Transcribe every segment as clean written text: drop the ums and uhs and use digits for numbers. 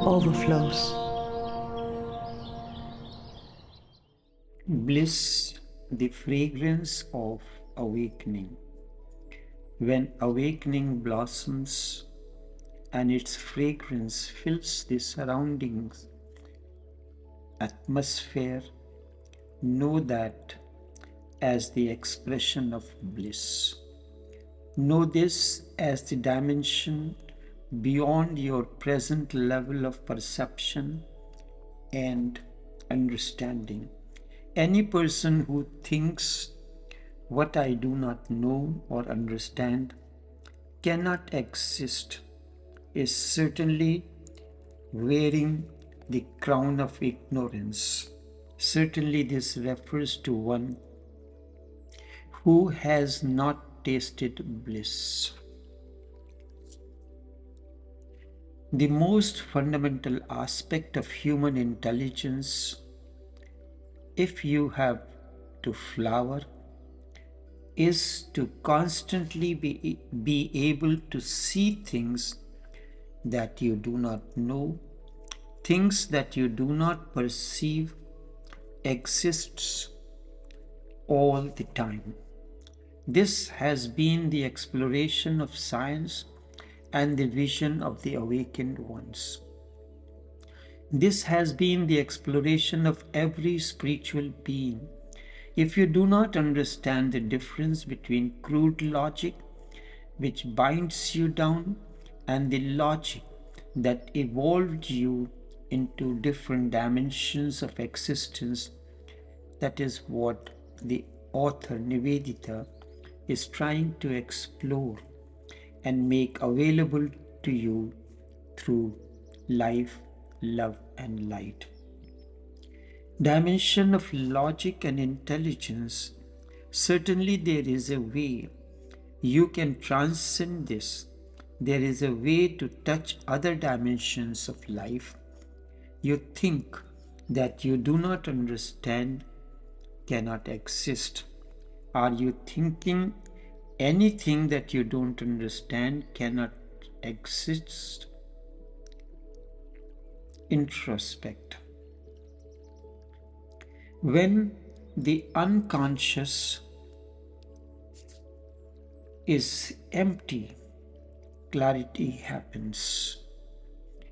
Overflows. Bliss, the fragrance of awakening. When awakening blossoms and its fragrance fills the surroundings atmosphere, know that as the expression of bliss. Know this as the dimension beyond your present level of perception and understanding. Any person who thinks what I do not know or understand cannot exist is certainly wearing the crown of ignorance. Certainly, this refers to one who has not tasted bliss. The most fundamental aspect of human intelligence, if you have to flower, is to constantly be able to see things that you do not know, things that you do not perceive exists all the time. This has been the exploration of science and the vision of the awakened ones. This has been the exploration of every spiritual being. If you do not understand the difference between crude logic, which binds you down, and the logic that evolved you into different dimensions of existence, that is what the author Nivedita is trying to explore and make available to you through life, love, and light. Dimension of logic and intelligence. Certainly, there is a way you can transcend this. There is a way to touch other dimensions of life. You think that you do not understand cannot exist. Are you thinking anything that you don't understand cannot exist? Introspect. When the unconscious is empty, clarity happens.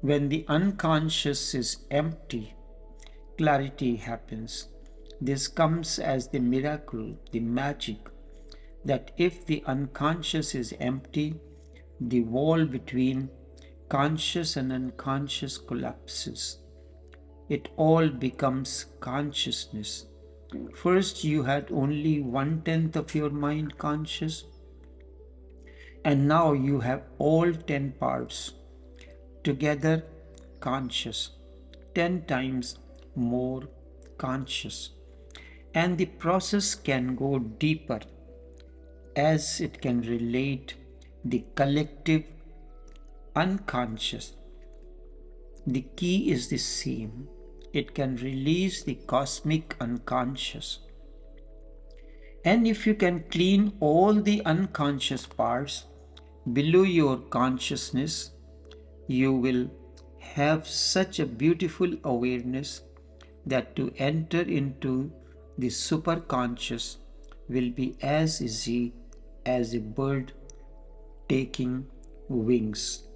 When the unconscious is empty, clarity happens. This comes as the miracle, the magic, that if the unconscious is empty, the wall between conscious and unconscious collapses. It all becomes consciousness. First, you had only 1/10 of your mind conscious, and now you have all 10 parts together conscious, 10 times more conscious. And the process can go deeper as it can relate the collective unconscious. The key is the same. It can release the cosmic unconscious. And if you can clean all the unconscious parts below your consciousness, you will have such a beautiful awareness that to enter into the superconscious will be as easy as a bird taking wings.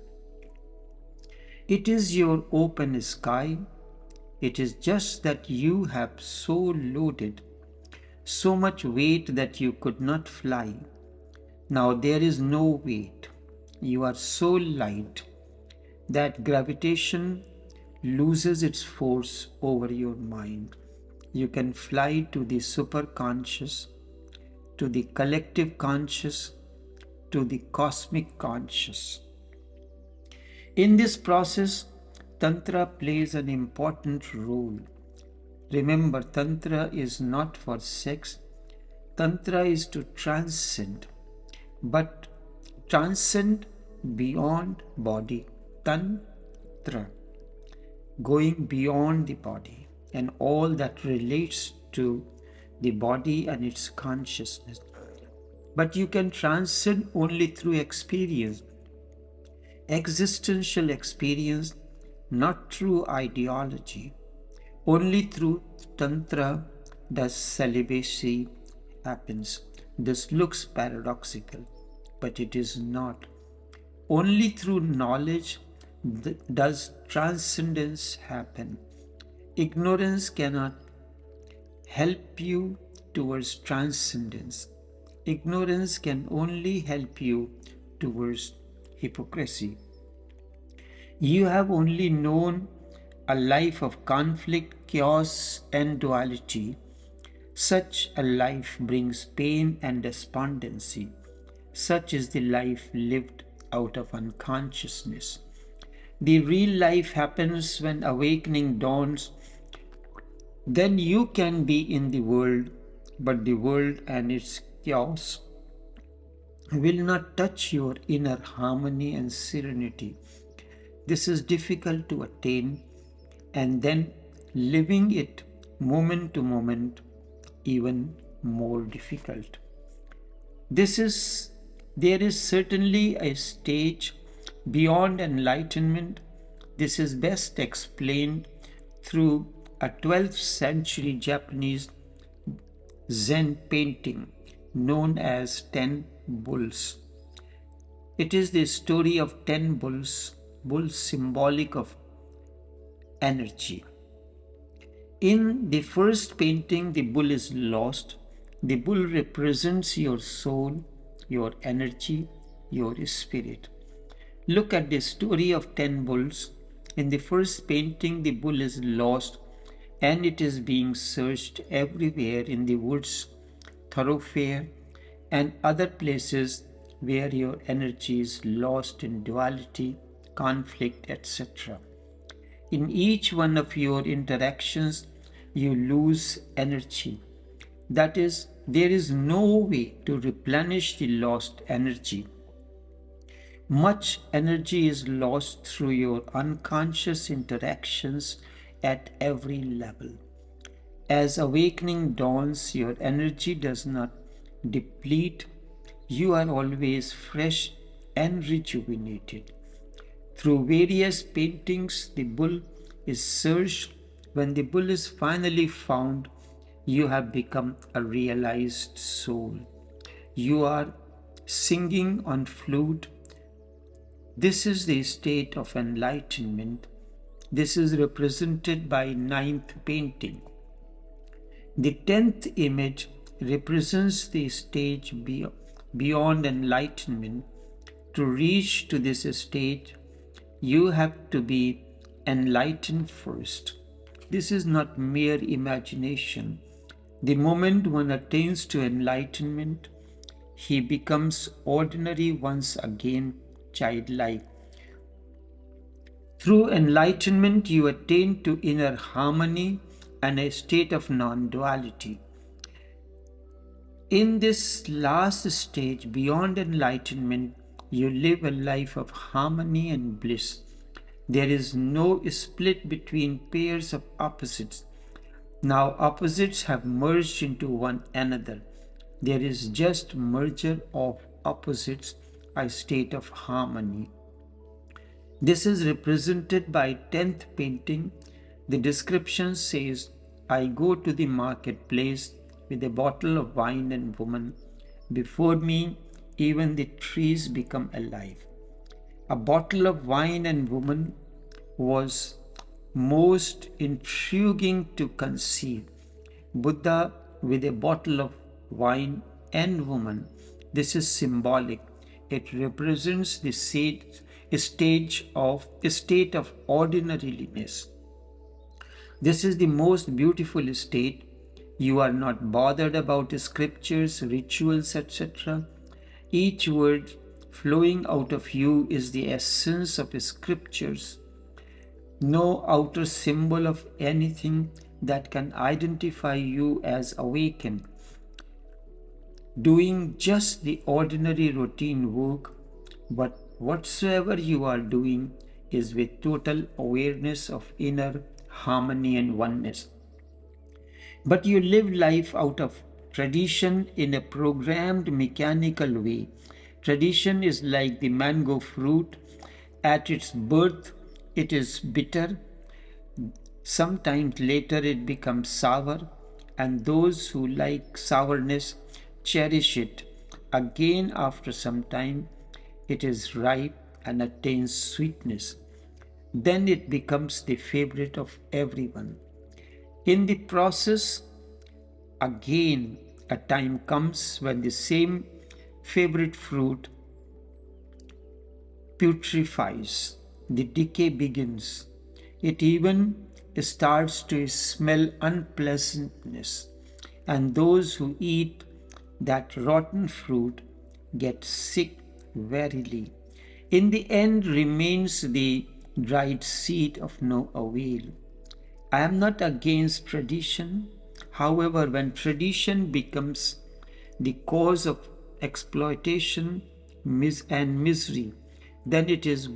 It is your open sky. It is just that you have so loaded, so much weight that you could not fly. Now there is no weight. You are so light that gravitation loses its force over your mind. You can fly to the superconscious, to the collective conscious, to the cosmic conscious. In this process, Tantra plays an important role. Remember, Tantra is not for sex. Tantra is to transcend, but transcend beyond body. Tantra, going beyond the body and all that relates to the body and its consciousness. But you can transcend only through experience. Existential experience not through ideology. Only through Tantra does celibacy happens. This looks paradoxical, but it is not. Only through knowledge does transcendence happen. Ignorance cannot help you towards transcendence. Ignorance can only help you towards hypocrisy. You have only known a life of conflict, chaos, and duality. Such a life brings pain and despondency. Such is the life lived out of unconsciousness. The real life happens when awakening dawns. Then you can be in the world, but the world and its chaos will not touch your inner harmony and serenity. This is difficult to attain, and then living it moment to moment even more difficult. There is certainly a stage beyond enlightenment. This is best explained through a 12th century Japanese Zen painting known as 10 Bulls. It is the story of 10 bulls symbolic of energy. In the first painting, the bull is lost. The bull represents your soul, your energy, your spirit. Look at the story of 10 bulls. In the first painting, the bull is lost and it is being searched everywhere in the woods, thoroughfare, and other places where your energy is lost in duality, conflict, etc. In each one of your interactions, you lose energy. That is, there is no way to replenish the lost energy. Much energy is lost through your unconscious interactions at every level. As awakening dawns, your energy does not deplete. You are always fresh and rejuvenated. Through various paintings, the bull is searched. When the bull is finally found, you have become a realized soul. You are singing on flute. This is the state of enlightenment. This is represented by ninth painting. The 10th image represents the stage beyond enlightenment. To reach to this stage, you have to be enlightened first. This is not mere imagination. The moment one attains to enlightenment, he becomes ordinary once again, childlike. Through enlightenment, you attain to inner harmony and a state of non-duality. In this last stage, beyond enlightenment, you live a life of harmony and bliss. There is no split between pairs of opposites. Now opposites have merged into one another. There is just merger of opposites, a state of harmony. This is represented by 10th painting. The description says, I go to the marketplace with a bottle of wine and woman. Before me, even the trees become alive. A bottle of wine and woman was most intriguing to conceive. Buddha with a bottle of wine and woman. This is symbolic. It represents the state of ordinariness. This is the most beautiful state. You are not bothered about scriptures, rituals, etc. Each word flowing out of you is the essence of scriptures. No outer symbol of anything that can identify you as awakened. Doing just the ordinary routine work, but whatsoever you are doing is with total awareness of inner harmony and oneness. But you live life out of tradition in a programmed mechanical way. Tradition is like the mango fruit. At its birth, it is bitter. Sometimes later it becomes sour, and those who like sourness cherish it. Again, after some time, it is ripe and attains sweetness. Then it becomes the favorite of everyone. In the process, again, a time comes when the same favorite fruit putrefies, the decay begins. It even starts to smell unpleasantness, and those who eat that rotten fruit get sick verily. In the end remains the dried seed of no avail. I am not against tradition. However, when tradition becomes the cause of exploitation and misery, then it is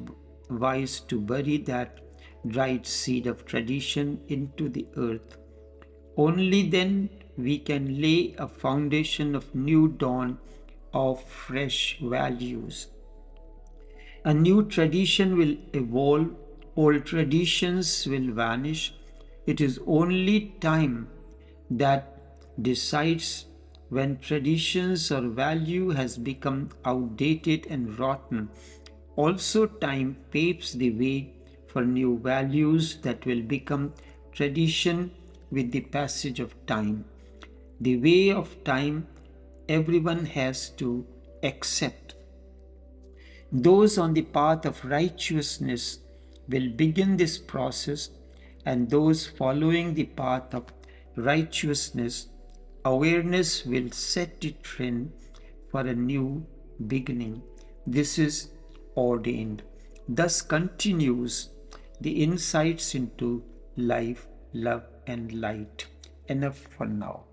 wise to bury that dried seed of tradition into the earth. Only then we can lay a foundation of new dawn of fresh values. A new tradition will evolve, old traditions will vanish. It is only time that decides when traditions or value has become outdated and rotten. Also, time paves the way for new values that will become tradition with the passage of time. The way of time everyone has to accept. Those on the path of righteousness will begin this process, and those following the path of righteousness, awareness will set the trend for a new beginning. This is ordained. Thus continues the insights into life, love, and light. Enough for now.